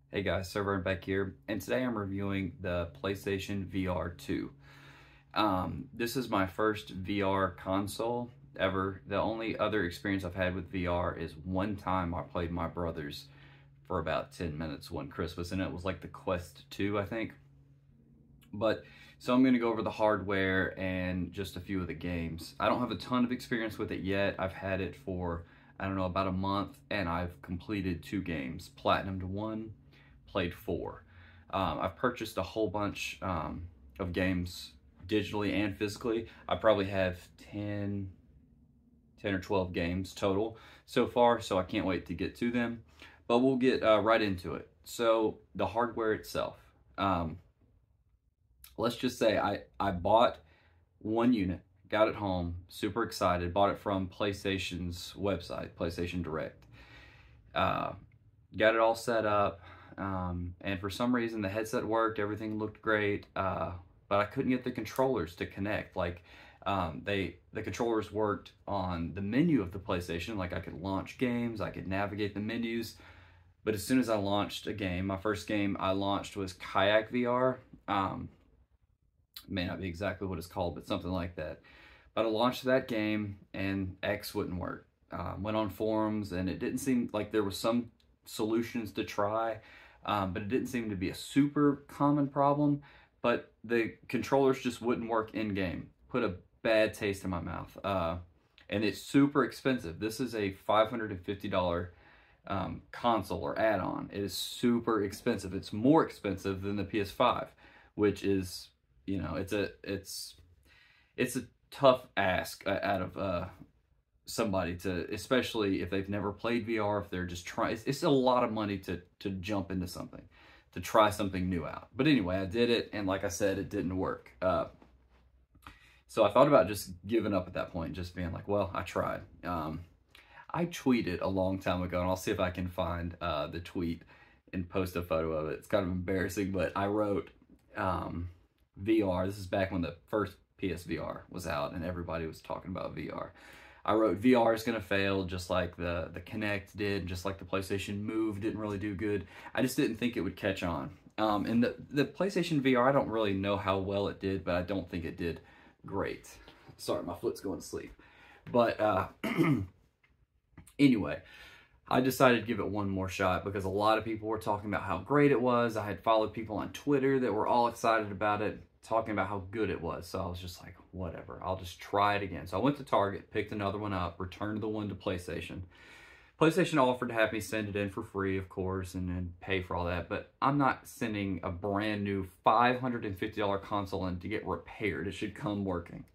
Hey guys, SirVern back here, and today I'm reviewing the PlayStation VR2. This is my first VR console ever. The only other experience I've had with VR is one time I played my brother's for about 10 minutes one Christmas, and it was like the Quest 2, I think. So I'm going to go over the hardware and just a few of the games. I don't have a ton of experience with it yet. I've had it for, I don't know, about a month, and I've completed 2 games. Platinumed 1, played 4. I've purchased a whole bunch of games digitally and physically. I probably have 10 or 12 games total so far, so I can't wait to get to them. But we'll get right into it. So the hardware itself. Let's just say I bought one unit, got it home, super excited, bought it from PlayStation's website, PlayStation Direct. Got it all set up, and for some reason the headset worked, everything looked great, but I couldn't get the controllers to connect. Like, the controllers worked on the menu of the PlayStation, like I could launch games, I could navigate the menus, but as soon as I launched a game, my first game I launched was Kayak VR. May not be exactly what it's called, but something like that. But I launched that game and X wouldn't work. Went on forums and it didn't seem like there was some solutions to try, but it didn't seem to be a super common problem. But the controllers just wouldn't work in game. Put a bad taste in my mouth. And it's super expensive. This is a $550 console or add-on. It is super expensive. It's more expensive than the PS5, which is, you know, it's a tough ask out of somebody to, especially if they've never played VR, if they're just trying. It's a lot of money to jump into something, to try something new out. But anyway, I did it, and like I said, it didn't work. So I thought about just giving up at that point, just being like, well, I tried. I tweeted a long time ago, and I'll see if I can find the tweet and post a photo of it. It's kind of embarrassing, but I wrote, VR, this is back when the first PSVR was out and everybody was talking about VR. I wrote, VR is going to fail just like the Kinect did, just like the PlayStation Move didn't really do good. I just didn't think it would catch on. And the PlayStation VR, I don't really know how well it did, but I don't think it did great. Sorry, my foot's going to sleep. But anyway, I decided to give it one more shot because a lot of people were talking about how great it was. I had followed people on Twitter that were all excited about it, talking about how good it was. So I was just like, whatever, I'll just try it again. So I went to Target, picked another one up, returned the one to PlayStation. PlayStation offered to have me send it in for free, of course, and then pay for all that. But I'm not sending a brand new $550 console in to get repaired. It should come working.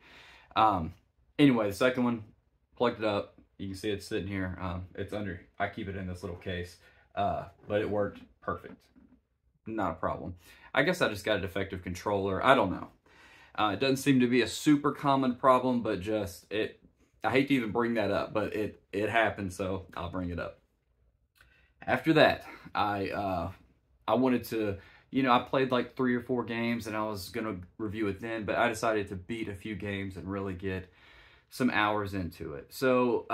Anyway, the second one, plugged it up. You can see it's sitting here. It's under, I keep it in this little case, but it worked perfect. Not a problem. I guess I just got a defective controller. I don't know. It doesn't seem to be a super common problem, but just I hate to even bring that up, but it happened, so I'll bring it up. After that, I wanted to, you know, I played like 3 or 4 games and I was going to review it then, but I decided to beat a few games and really get some hours into it. So,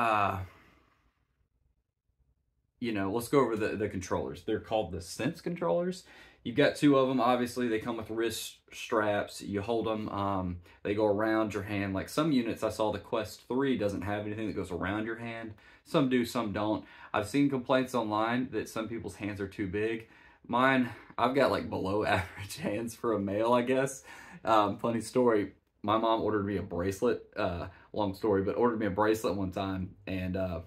you know, let's go over the controllers. They're called the Sense controllers. You've got 2 of them. Obviously, they come with wrist straps. You hold them. They go around your hand. Like some units, I saw the Quest 3 doesn't have anything that goes around your hand. Some do, some don't. I've seen complaints online that some people's hands are too big. Mine, I've got like below average hands for a male, I guess. Funny story. My mom ordered me a bracelet, long story, but ordered me a bracelet one time, and I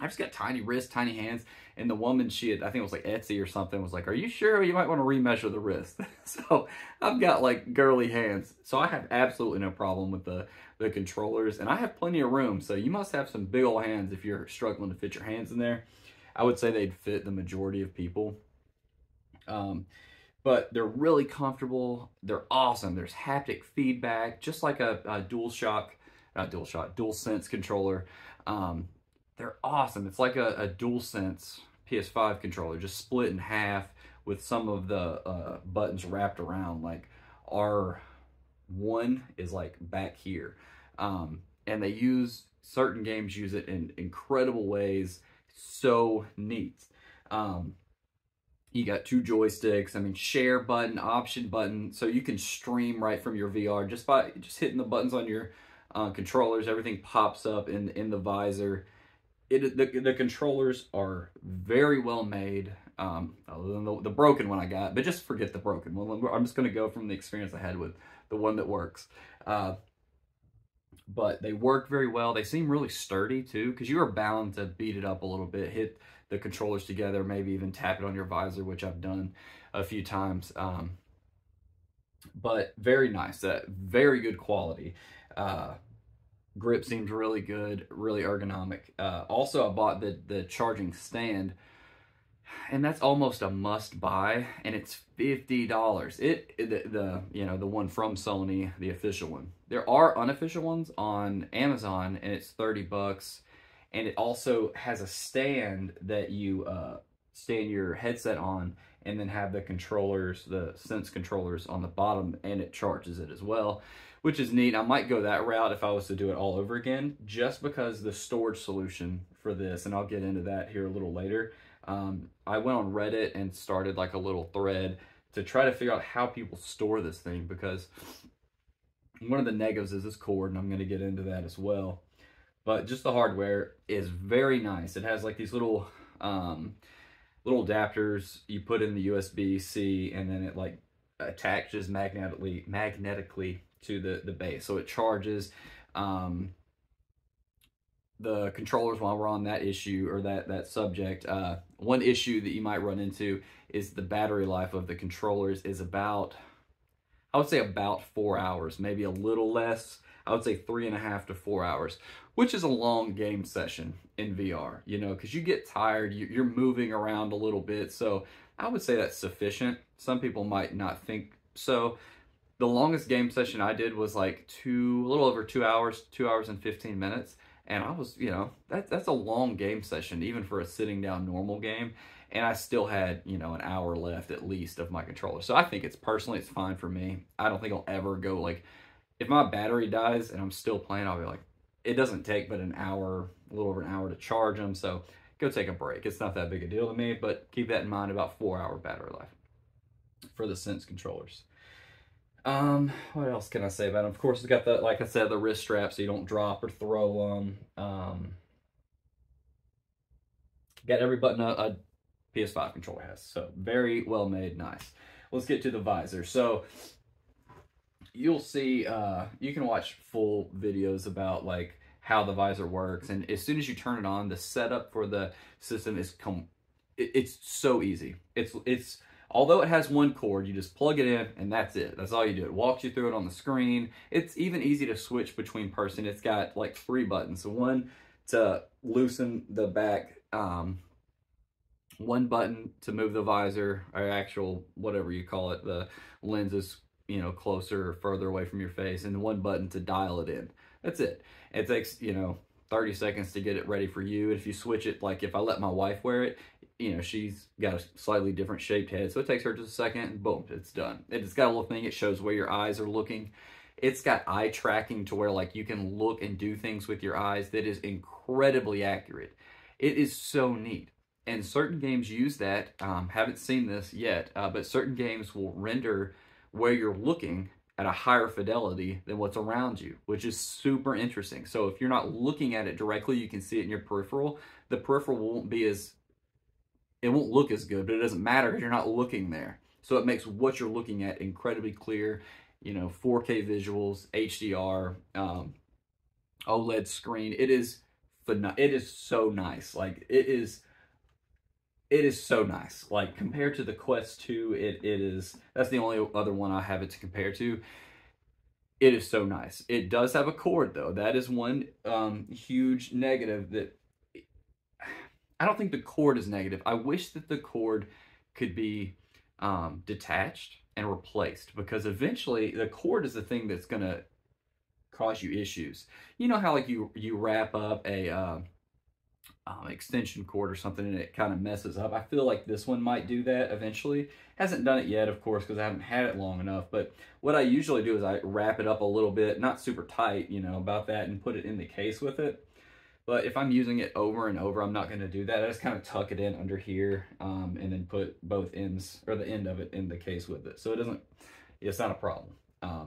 just got tiny wrists, tiny hands, and the woman, she had, I think it was like Etsy or something, was like, are you sure you might want to remeasure the wrist? So I've got like girly hands, so I have absolutely no problem with the controllers, and I have plenty of room, so you must have some big old hands if you're struggling to fit your hands in there. I would say they'd fit the majority of people. But they're really comfortable. They're awesome. There's haptic feedback, just like a DualSense controller. They're awesome. It's like a DualSense PS5 controller, just split in half with some of the buttons wrapped around. Like R1 is like back here. And they use, certain games use it in incredible ways. So neat. You got 2 joysticks, I mean, share button, option button, so you can stream right from your VR just by hitting the buttons on your controllers. Everything pops up in the visor. The controllers are very well made, other than the broken one I got, but just forget the broken one. I'm just going to go from the experience I had with the one that works. But they work very well. They seem really sturdy too, because you are bound to beat it up a little bit, hit the controllers together, maybe even tap it on your visor, which I've done a few times. But very nice, very good quality. Grip seems really good, really ergonomic. Also, I bought the charging stand, and that's almost a must buy, and it's $50. The one from Sony, the official one. There are unofficial ones on Amazon, and it's $30. And it also has a stand that you stand your headset on, and then have the controllers, the Sense controllers on the bottom, and it charges it as well, which is neat. I might go that route if I was to do it all over again, just because the storage solution for this, and I'll get into that here a little later. I went on Reddit and started like a little thread to try to figure out how people store this thing, because one of the negatives is this cord, and I'm going to get into that as well. But just the hardware is very nice. It has like these little adapters you put in the USB-C, and then it like attaches magnetically to the base, so it charges. The controllers, while we're on that issue or that subject, one issue that you might run into is the battery life of the controllers is about, I would say about 4 hours, maybe a little less. I would say 3.5 to 4 hours, which is a long game session in VR, because you get tired, you're moving around a little bit. So I would say that's sufficient. Some people might not think so. The longest game session I did was like a little over 2 hours, 2 hours and 15 minutes. And I was, that's a long game session, even for a sitting down normal game. And I still had, an hour left at least of my controller. So I think it's fine for me. I don't think I'll ever go like, if my battery dies and I'm still playing, I'll be like, it doesn't take but an hour, a little over an hour to charge them. So go take a break. It's not that big a deal to me, but keep that in mind, about 4-hour battery life for the Sense controllers. What else can I say about them? Of course, it's got the, like I said, the wrist strap so you don't drop or throw them. Got every button a PS5 controller has. So very well made, nice. Let's get to the visor. So you'll see, you can watch full videos about like how the visor works, and as soon as you turn it on, the setup for the system is it's so easy. It's although it has one cord, you just plug it in and that's it. That's all you do. It walks you through it on the screen. It's even easy to switch between person. It's got like 3 buttons. So one to loosen the back, one button to move the visor, or actual, whatever you call it, the lenses, closer or further away from your face, and one button to dial it in. That's it. It takes, 30 seconds to get it ready for you. If you switch it, like if I let my wife wear it, she's got a slightly different shaped head, so it takes her just a second, and boom, it's done. It's got a little thing, it shows where your eyes are looking. It's got eye tracking to where like you can look and do things with your eyes that is incredibly accurate. It is so neat. And certain games use that. Haven't seen this yet, but certain games will render where you're looking at a higher fidelity than what's around you, which is super interesting. So if you're not looking at it directly, you can see it in your peripheral. The peripheral won't be it won't look as good, but it doesn't matter because you're not looking there. So it makes what you're looking at incredibly clear, 4K visuals, HDR, OLED screen. It is so nice. Like it is so nice. Like compared to the Quest 2, that's the only other one I have it to compare to. It is so nice. It does have a cord though. That is one huge negative that I don't think the cord is negative. I wish that the cord could be detached and replaced, because eventually the cord is the thing that's going to cause you issues. You know how like you wrap up a extension cord or something and it kind of messes up? I feel like this one might do that eventually. Hasn't done it yet, of course, because I haven't had it long enough. But what I usually do is I wrap it up a little bit, not super tight, about that, and put it in the case with it. But if I'm using it over and over, I'm not going to do that. I just kind of tuck it in under here, and then put both ends, or the end of it, in the case with it. So it's not a problem.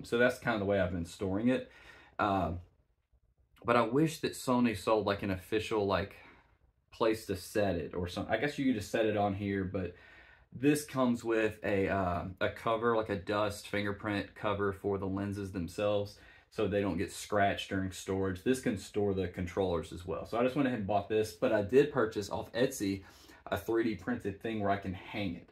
So that's kind of the way I've been storing it. But I wish that Sony sold like an official like place to set it or something. I guess you could just set it on here, but this comes with a cover, like a dust fingerprint cover for the lenses themselves, so they don't get scratched during storage. This can store the controllers as well. So I just went ahead and bought this, but I did purchase off Etsy a 3D printed thing where I can hang it.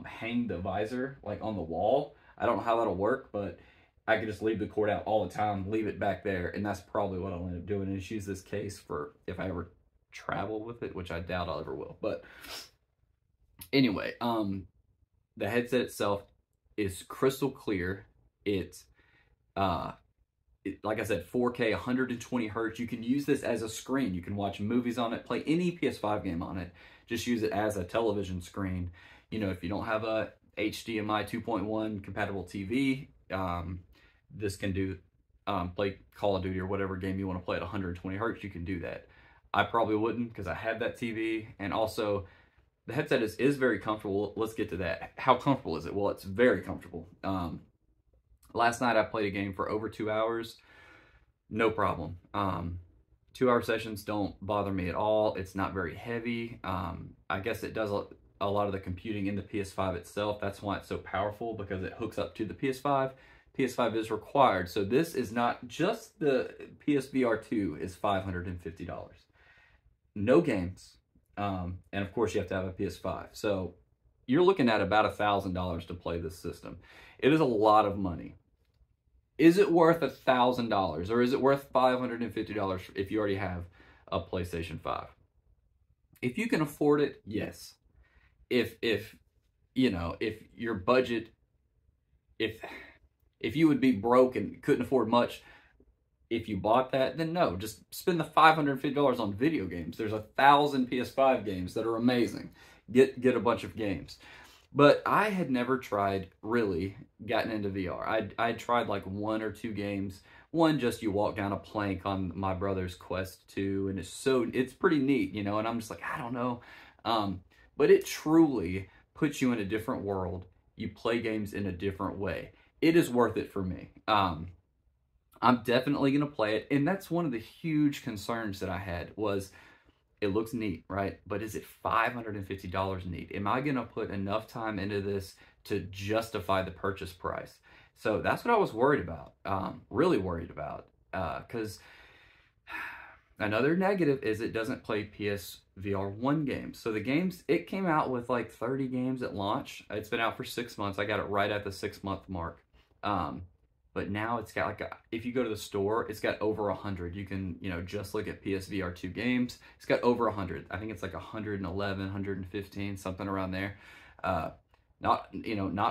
Hang the visor like on the wall. I don't know how that'll work, but I could just leave the cord out all the time, leave it back there, and that's probably what I'll end up doing, is use this case for if I ever travel with it, which I doubt I ever will. But anyway, the headset itself is crystal clear. It's like I said, 4K, 120 hertz. You can use this as a screen. You can watch movies on it, play any PS5 game on it. Just use it as a television screen. You know, if you don't have a HDMI 2.1 compatible TV, this can do play Call of Duty or whatever game you want to play at 120 hertz. You can do that. I probably wouldn't, because I had that TV, and also the headset is very comfortable. Let's get to that. How comfortable is it? Well, it's very comfortable. Last night I played a game for over 2 hours. No problem. 2-hour sessions don't bother me at all. It's not very heavy. I guess it does a lot of the computing in the PS5 itself. That's why it's so powerful, because it hooks up to the PS5. PS5 is required. So this is not just the PSVR2 is $550. No games. And of course you have to have a PS5. So you're looking at about $1,000 to play this system. It is a lot of money. Is it worth $1,000, or is it worth $550 if you already have a PlayStation 5? If you can afford it, yes. If you know, if your budget, if you would be broke and couldn't afford much if you bought that, then no, just spend the $550 on video games. There's 1,000 PS5 games that are amazing. Get a bunch of games. But I had never gotten into VR. I tried like 1 or 2 games. One, just you walk down a plank on my brother's Quest 2, and it's pretty neat, you know, and I'm just like, I don't know. But it truly puts you in a different world. You play games in a different way. It is worth it for me. I'm definitely going to play it. And that's one of the huge concerns that I had was, it looks neat, right? But is it $550 neat? Am I going to put enough time into this to justify the purchase price? So that's what I was worried about, really worried about. Because another negative is it doesn't play PSVR1 games. So the games, it came out with like 30 games at launch. It's been out for 6 months. I got it right at the 6-month mark. But now it's got like if you go to the store, it's got over 100. You can, you know, just look at PSVR2 games. It's got over 100. I think it's like 111, 115, something around there. Not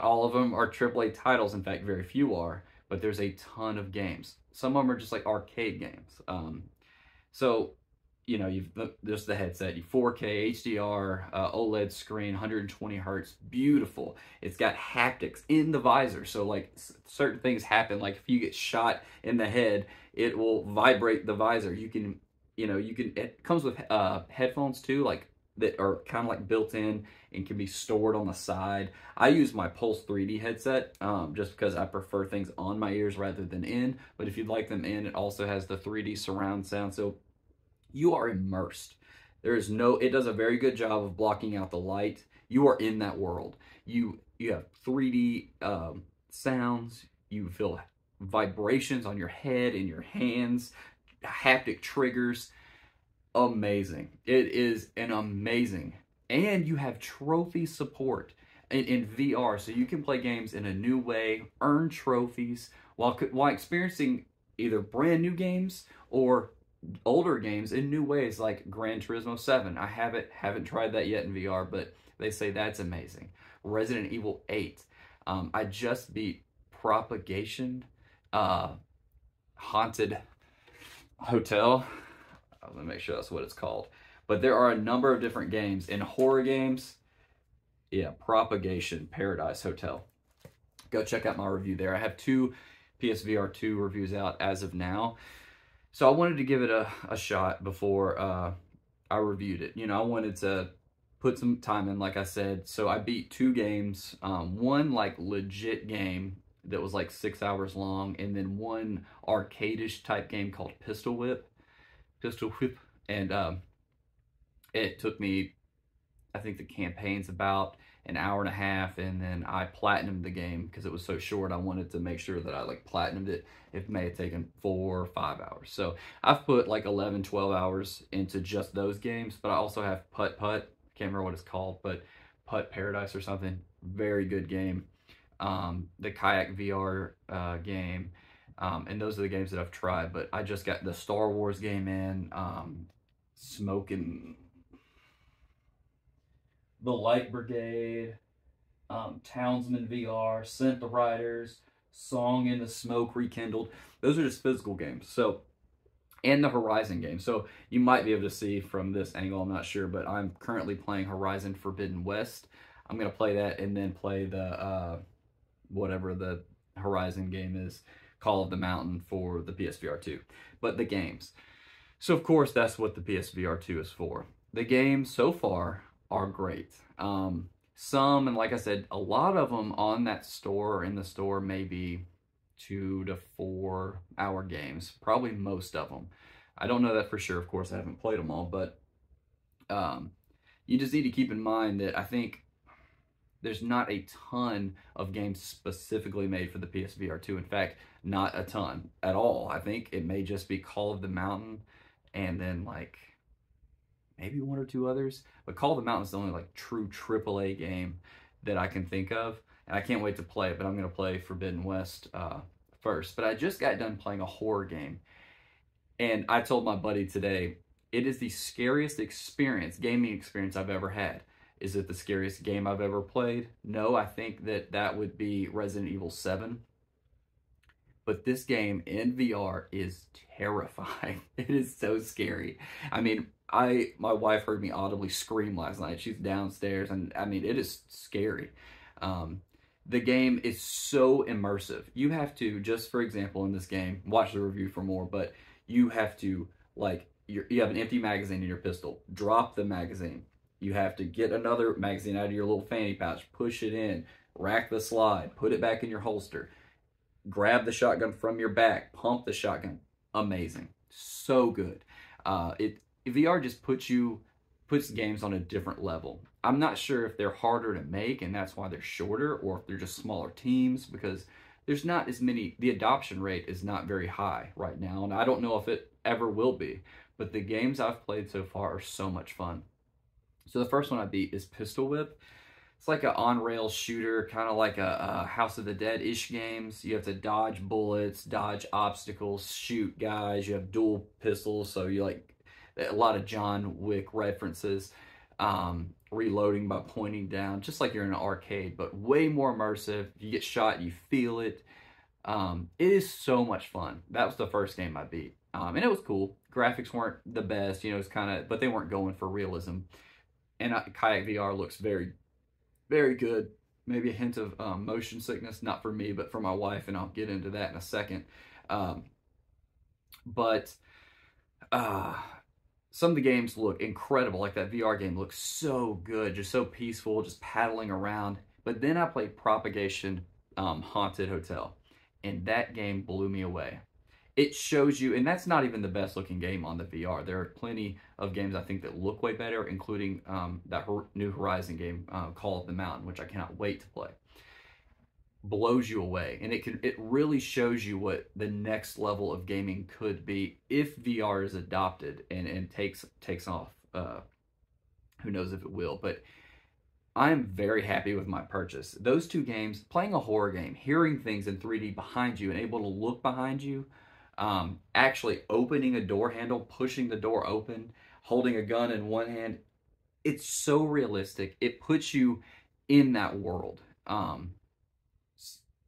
all of them are AAA titles. In fact, very few are, but there's a ton of games. Some of them are just like arcade games. So, you know, there's the headset, 4K, HDR, OLED screen, 120 hertz, beautiful. It's got haptics in the visor. So like certain things happen, like if you get shot in the head, it will vibrate the visor. It comes with headphones too, like that are kind of like built in and can be stored on the side. I use my Pulse 3D headset just because I prefer things on my ears rather than in. But if you'd like them in, it also has the 3D surround sound. So you are immersed. It does a very good job of blocking out the light. You are in that world. You have 3D sounds. You feel vibrations on your head and your hands, haptic triggers. Amazing. It is an amazing. And you have trophy support in VR, so you can play games in a new way, earn trophies while experiencing either brand new games or older games in new ways, like Gran Turismo 7. I haven't tried that yet in VR, but they say that's amazing. Resident Evil 8. I just beat Propagation Haunted Hotel. Let me make sure that's what it's called. But there are a number of different games. In horror games, yeah, Propagation Paradise Hotel. Go check out my review there. I have 2 PSVR2 reviews out as of now. So I wanted to give it a shot before I reviewed it. You know, I wanted to put some time in, like I said. So I beat 2 games, one like legit game that was like 6 hours long, and then one arcade-ish type game called Pistol Whip, and it took me, I think the campaign's about an hour and a half, and then I platinumed the game because it was so short. I wanted to make sure that I like platinumed it. It may have taken 4 or 5 hours. So I've put like 11, 12 hours into just those games, but I also have Putt Putt. Can't remember what it's called, but Putt Paradise or something. Very good game. The Kayak VR game. And those are the games that I've tried, but I just got the Star Wars game in, Smoking the Light Brigade, Townsman VR, Scent the Riders, Song in the Smoke Rekindled. Those are just physical games. So, and the Horizon game. So you might be able to see from this angle, I'm not sure, but I'm currently playing Horizon Forbidden West. I'm going to play that and then play the, whatever the Horizon game is, Call of the Mountain for the PSVR2. But the games. So of course that's what the PSVR2 is for. The games so far are great. Some, and like I said, a lot of them on that store, in the store, maybe 2 to 4 hour games. Probably most of them. I don't know that for sure. Of course, I haven't played them all, but you just need to keep in mind that I think there's not a ton of games specifically made for the PSVR2. In fact, not a ton at all. I think it may just be Call of the Mountain and then like maybe 1 or 2 others. But Call of the Mountain is the only like true AAA game that I can think of. And I can't wait to play it, but I'm going to play Forbidden West first. But I just got done playing a horror game. And I told my buddy today, it is the scariest gaming experience I've ever had. Is it the scariest game I've ever played? No, I think that would be Resident Evil 7. But this game in VR is terrifying. It is so scary. I mean, my wife heard me audibly scream last night. She's downstairs, and I mean, it is scary. The game is so immersive. You have to, just for example, in this game, watch the review for more, but you have to, like, you have an empty magazine in your pistol. Drop the magazine. You have to get another magazine out of your little fanny pouch, push it in, rack the slide, put it back in your holster, grab the shotgun from your back, pump the shotgun. Amazing. So good. VR just puts games on a different level. I'm not sure if they're harder to make and that's why they're shorter, or if they're just smaller teams, because there's not as many, the adoption rate is not very high right now, and I don't know if it ever will be, but the games I've played so far are so much fun. So the first one I beat is Pistol Whip. It's like an on-rail shooter, kind of like a House of the Dead-ish games. You have to dodge bullets, dodge obstacles, shoot guys. You have dual pistols, so you like a lot of John Wick references. Reloading by pointing down, just like you're in an arcade, but way more immersive. If you get shot, you feel it. It is so much fun. That was the first game I beat. And it was cool. Graphics weren't the best, you know, it's kind of, but they weren't going for realism. And Kayak VR looks very, very good. Maybe a hint of motion sickness, not for me, but for my wife, and I'll get into that in a second. Some of the games look incredible, like that VR game looks so good, just so peaceful, just paddling around. But then I played Propagation Haunted Hotel, and that game blew me away. It shows you, and that's not even the best looking game on the VR. There are plenty of games I think that look way better, including that new Horizon game, Call of the Mountain, which I cannot wait to play. Blows you away, and it really shows you what the next level of gaming could be if VR is adopted and takes off. Who knows if it will, but I'm very happy with my purchase. Those 2 games, playing a horror game, hearing things in 3D behind you and able to look behind you, actually opening a door handle, pushing the door open, holding a gun in one hand, it's so realistic. It puts you in that world.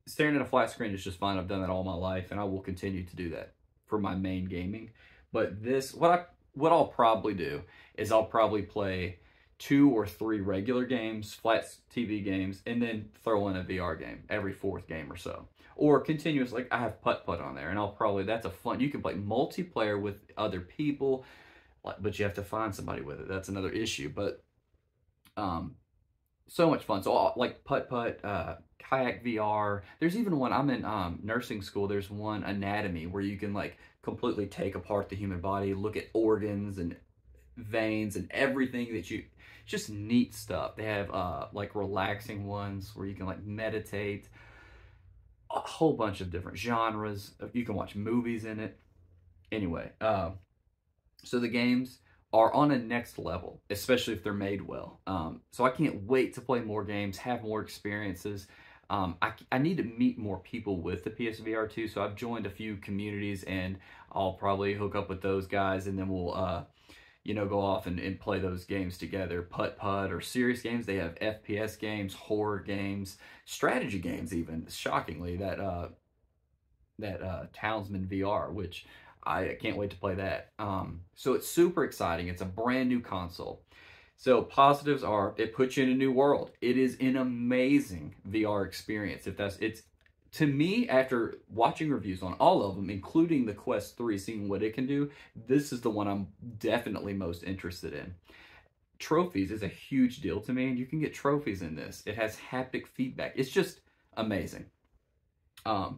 Staring at a flat screen is just fine. I've done that all my life, and I will continue to do that for my main gaming. But this, what I'll probably do is I'll probably play 2 or 3 regular games, flat TV games, and then throw in a VR game every 4th game or so. Or continuous, like I have putt-putt on there, and that's a fun, you can play multiplayer with other people, but you have to find somebody with it. That's another issue, but so much fun. So like putt-putt, Kayak VR. There's even one, I'm in nursing school, there's one anatomy where you can like completely take apart the human body, look at organs and veins and everything just neat stuff. They have like relaxing ones where you can like meditate, a whole bunch of different genres. You can watch movies in it. Anyway, so the games are on a next level, especially if they're made well. So I can't wait to play more games, have more experiences. I need to meet more people with the PSVR2, so I've joined a few communities, and I'll probably hook up with those guys, and then we'll, you know, go off and play those games together. Putt-putt or serious games. They have FPS games, horror games, strategy games even, shockingly, that Townsman VR, which I can't wait to play that. So it's super exciting. It's a brand new console. So positives are, it puts you in a new world. It is an amazing VR experience. It's to me, after watching reviews on all of them, including the Quest 3, seeing what it can do, this is the one I'm definitely most interested in. Trophies is a huge deal to me, and you can get trophies in this. It has haptic feedback. It's just amazing. I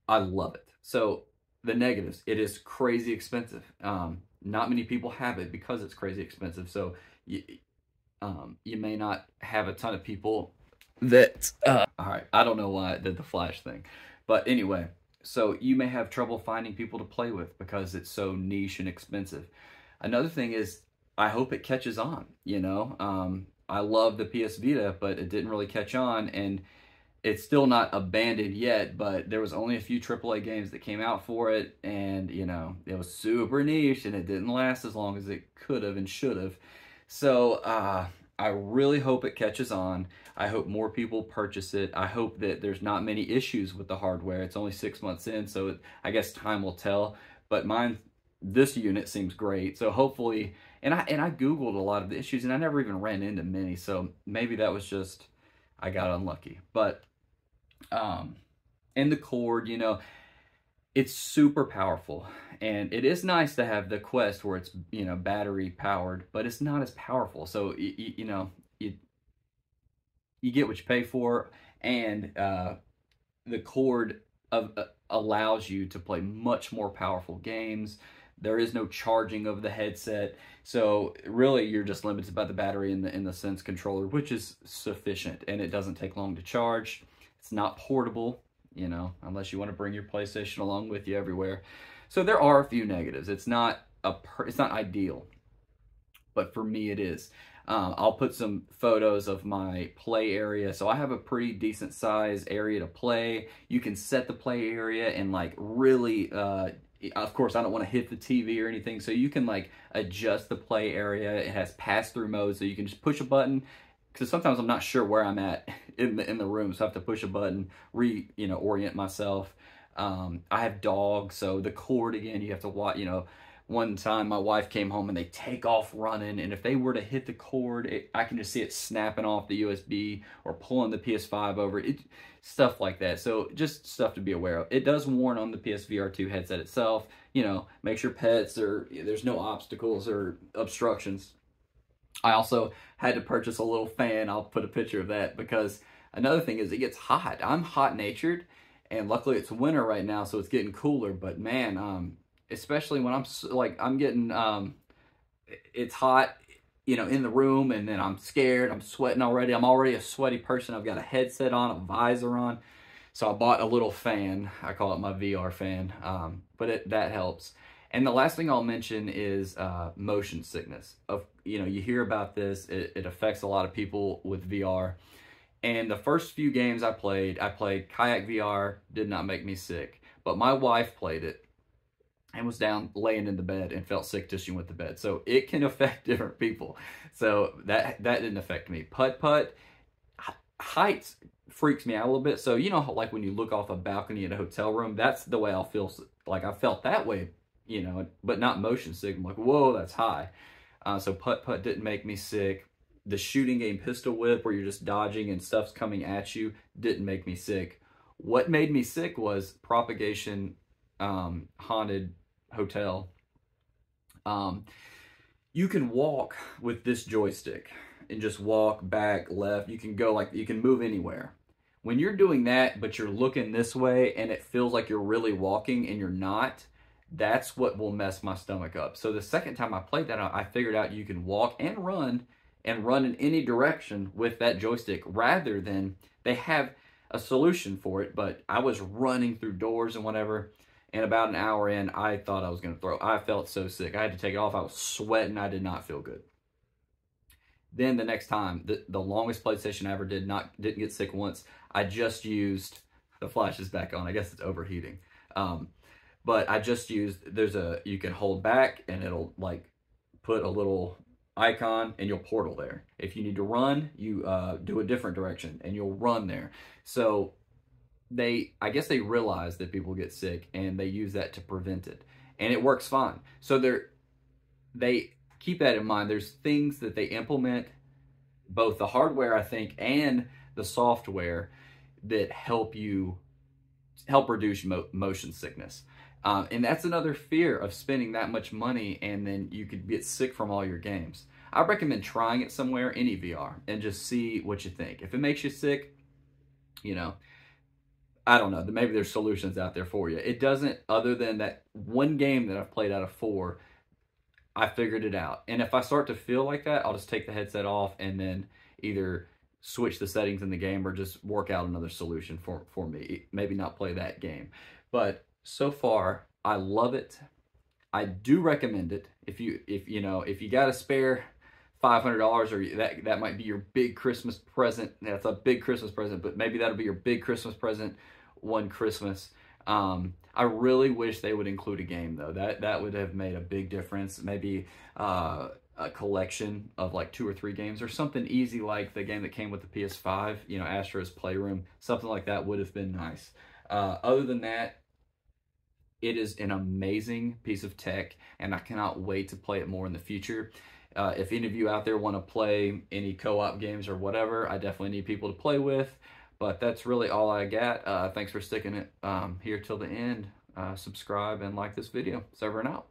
love it. So the negatives, it is crazy expensive. Not many people have it because it's crazy expensive. So you may not have a ton of people that, all right, I don't know why I did the flash thing, but anyway, so you may have trouble finding people to play with because it's so niche and expensive. Another thing is, I hope it catches on, you know. I love the PS Vita, but it didn't really catch on, and it's still not abandoned yet, but there was only a few AAA games that came out for it, and, you know, it was super niche, and it didn't last as long as it could have and should have. So, I really hope it catches on. I hope more people purchase it. I hope that there's not many issues with the hardware. It's only 6 months in, so I guess time will tell. But this unit seems great. So hopefully, and I Googled a lot of the issues, and I never even ran into many. So maybe that was just, I got unlucky. But, and the cord, you know, it's super powerful, and it is nice to have the Quest where it's, you know, battery powered, but it's not as powerful. So you know, you get what you pay for, and the cord allows you to play much more powerful games. There is no charging of the headset, so really you're just limited by the battery in the Sense controller, which is sufficient, and it doesn't take long to charge. It's not portable, you know, unless you want to bring your PlayStation along with you everywhere. So there are a few negatives. It's not ideal, but for me it is. I'll put some photos of my play area. So I have a pretty decent size area to play. You can set the play area and like really, of course I don't want to hit the TV or anything, so you can like adjust the play area. It has pass-through mode, so you can just push a button, because sometimes I'm not sure where I'm at in the room, so I have to push a button, orient myself. I have dogs, so the cord, again, you have to watch, you know. One time my wife came home and they take off running, and if they were to hit the cord, I can just see it snapping off the USB or pulling the PS5 over it, stuff like that. So just stuff to be aware of. It does warn on the PSVR2 headset itself, you know, make sure there's no obstacles or obstructions. I also had to purchase a little fan. I'll put a picture of that, because another thing is it gets hot. I'm hot-natured, and luckily it's winter right now, so it's getting cooler, but man, especially when I'm getting, it's hot, you know, in the room, and then I'm scared, I'm sweating already. I'm already a sweaty person. I've got a headset on, a visor on. So I bought a little fan. I call it my VR fan, but that helps. And the last thing I'll mention is motion sickness. You know, you hear about this. It affects a lot of people with VR. And the first few games I played Kayak VR, did not make me sick. But my wife played it and was down laying in the bed and felt sick till she went to bed. So it can affect different people. So that didn't affect me. Putt-putt, heights freaks me out a little bit. So you know how, like, when you look off a balcony in a hotel room, that's the way I'll feel. Like I felt that way, you know, but not motion sick. I'm like, whoa, that's high. So putt-putt didn't make me sick. The shooting game pistol whip, where you're just dodging and stuff's coming at you, didn't make me sick. What made me sick was Propagation Haunted Hotel. You can walk with this joystick and just walk back, left. You can go you can move anywhere. When you're doing that, but you're looking this way and it feels like you're really walking and you're not, that's what will mess my stomach up. So the second time I played that, I figured out you can walk and run in any direction with that joystick, rather than, they have a solution for it, but I was running through doors and whatever, and about an hour in, I thought I was going to throw. I felt so sick. I had to take it off. I was sweating. I did not feel good. Then the next time, the longest PlayStation I ever didn't get sick once. I just used, the flash is back on. I guess it's overheating. But I just used, you can hold back and it'll like put a little icon and you'll portal there. If you need to run, you do a different direction and you'll run there. So I guess they realize that people get sick and they use that to prevent it. And it works fine. So they keep that in mind. There's things that they implement, both the hardware, I think, and the software, that help reduce motion sickness. And that's another fear of spending that much money, and then you could get sick from all your games. I recommend trying it somewhere, any VR, and just see what you think. If it makes you sick, you know, I don't know, maybe there's solutions out there for you. It doesn't, other than that one game that I've played out of 4, I figured it out. And if I start to feel like that, I'll just take the headset off and then either switch the settings in the game or just work out another solution for me. Maybe not play that game. But so far, I love it. I do recommend it. If you got a spare $500, or that might be your big Christmas present. That's a big Christmas present, but maybe that'll be your big Christmas present one Christmas. I really wish they would include a game, though. That would have made a big difference. Maybe a collection of like 2 or 3 games, or something easy like the game that came with the PS5, Astro's Playroom. Something like that would have been nice. Other than that, it is an amazing piece of tech, and I cannot wait to play it more in the future. If any of you out there want to play any co-op games or whatever, I definitely need people to play with. But that's really all I got. Thanks for sticking it here till the end. Subscribe and like this video. SirVern out.